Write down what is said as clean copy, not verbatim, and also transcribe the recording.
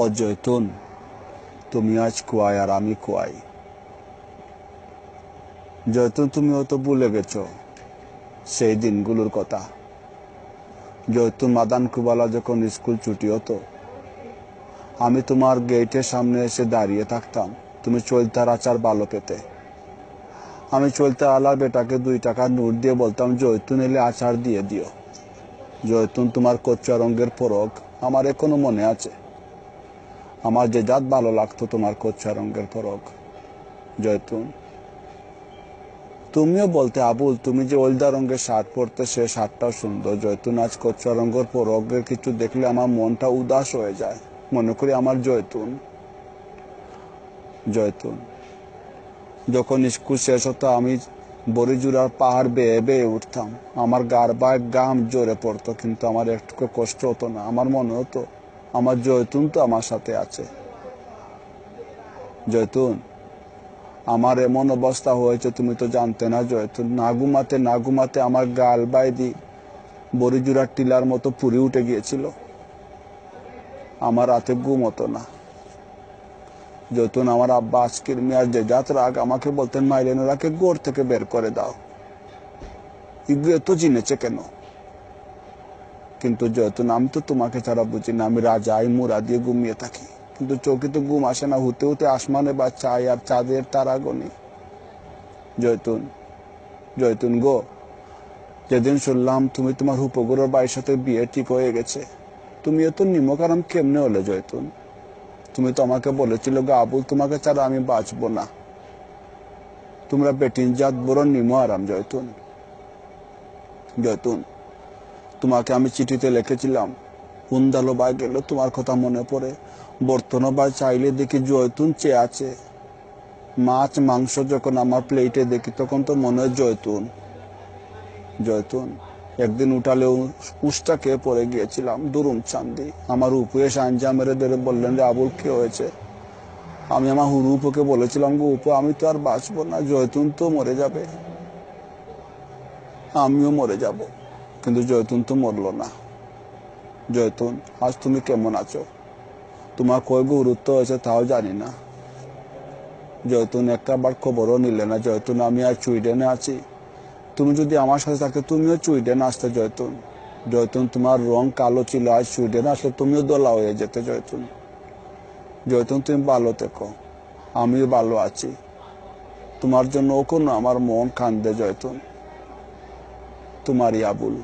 ও জৈতুন, তুমি আজ কুয়ায় আর আমি কুয়াই। জৈতুন, তুমি হয়তো ভুলে গেছো সেই দিনগুলোর কথা। জৈতুন, মাদান কুবালা যখন স্কুল ছুটি হতো, আমি তোমার গেটের সামনে এসে দাঁড়িয়ে থাকতাম। তুমি চলতার আচার ভালো পেতে। আমি চলতে আলার বেটাকে 2 টাকার নোট দিয়ে বলতাম, জৈতুন এলে আচার দিয়ে দিও। জৈতুন, তোমার কচ্চা রঙের পরক আমার এখনো মনে আছে। আমার যে জাত ভালো লাগতো তোমার কচ্চা রঙের পরক। জৈতুন, তুমিও বলতে, আবুল তুমি যে হলদা রঙের শার্ট পরতে, সে শার্টটাও সুন্দর। জৈতুন, আজ কচ্চা রঙের পরকের কিছু দেখলে আমার মনটা উদাস হয়ে যায়। মনে করি আমার জৈতুন। জৈতুন, যখন স্কুল শেষ হতো আমি বড়িজুড়ার পাহাড় বেয়ে বেয়ে উঠতাম। আমার গার বায় গাম জোরে পড়তো, কিন্তু আমার একটু কষ্ট হতো না। আমার মনে হতো আমার জৈতুন তো আমার সাথে আছে। জৈতুন, আমার এমন অবস্থা হয়েছে তুমি তো জানতে না জৈতুন। না ঘুমাতে আমার গাল বাইদি বড়িজুড়ার টিলার মতো পুরি উঠে গিয়েছিল। আমার রাতে ঘুম হতো না। জৈতুন, আমার আব্বা আজকের মেয়ার যে জাত রাগ, আমাকে বলতেন, মাইলেনোরাকে গোড় থেকে বের করে দাও। ইগু এত চিনেছে কেন? কিন্তু জৈতুন, আমি তো তোমাকে ছাড়া বুঝি না। আমি রাজাই মুরা দিয়ে ঘুমিয়ে থাকি, কিন্তু চোখে তো ঘুম আসে না। হতে হতে আসমানে বা চাই আর চাঁদের তারা গনি। জৈতুন, জৈতুন গো, যেদিন শুনলাম তুমি তোমার হুপগুরোর ভাইয়ের সাথে বিয়ে ঠিক হয়ে গেছে, তুমি এত নিমকারাম কেমনে হলে জৈতুন? তুমি তো আমাকে বলেছিল গো, আবুল তোমাকে ছাড়া আমি বাঁচবো না। তোমরা বেটিন জাত বড় নিমো আরাম। জৈতুন, জৈতুন, তোমাকে আমি চিঠিতে লিখেছিলাম, উন্দালো বাই গেল তোমার কথা মনে পড়ে। বর্তন বাই চাইলে দেখি জৈতুন চেয়ে আছে। মাছ মাংস যখন আমার প্লেটে দেখি, তখন তো মনে হয় জৈতুন। জৈতুন, একদিন উঠালে উষ্টা খেয়ে পড়ে গিয়েছিলাম দুরুম চান্দি। আমার উপরে সাঞ্জা মেরে ধরে বললেন যে, আবুল কি হয়েছে? আমি আমার হুরুপকে বলেছিলাম, গো উপু আমি তো আর বাঁচবো না, জৈতুন তো মরে যাবে, আমিও মরে যাব। কিন্তু জৈতুন তো মরলো না। জৈতুন, আজ তুমি কেমন আছো? তোমার কয় গুরুত্ব হয়েছে তাও জানি না। জৈতুন, একটা বার খবরও নিলে না। জৈতুন, আমি আর সুইডেনে আছি। তুমি যদি আমার সাথে থাকতে তুমিও সুইডেন আসতে। জৈতুন, জৈতুন, তোমার রং কালো ছিল, আজ সুইডেন আসলে তুমিও দোলা হয়ে যেতে। জৈতুন, জৈতুন, তুমি ভালো থেকো, আমিও ভালো আছি। তোমার জন্য কোনো আমার মন কান্দে। জৈতুন, তোমারই আবুল।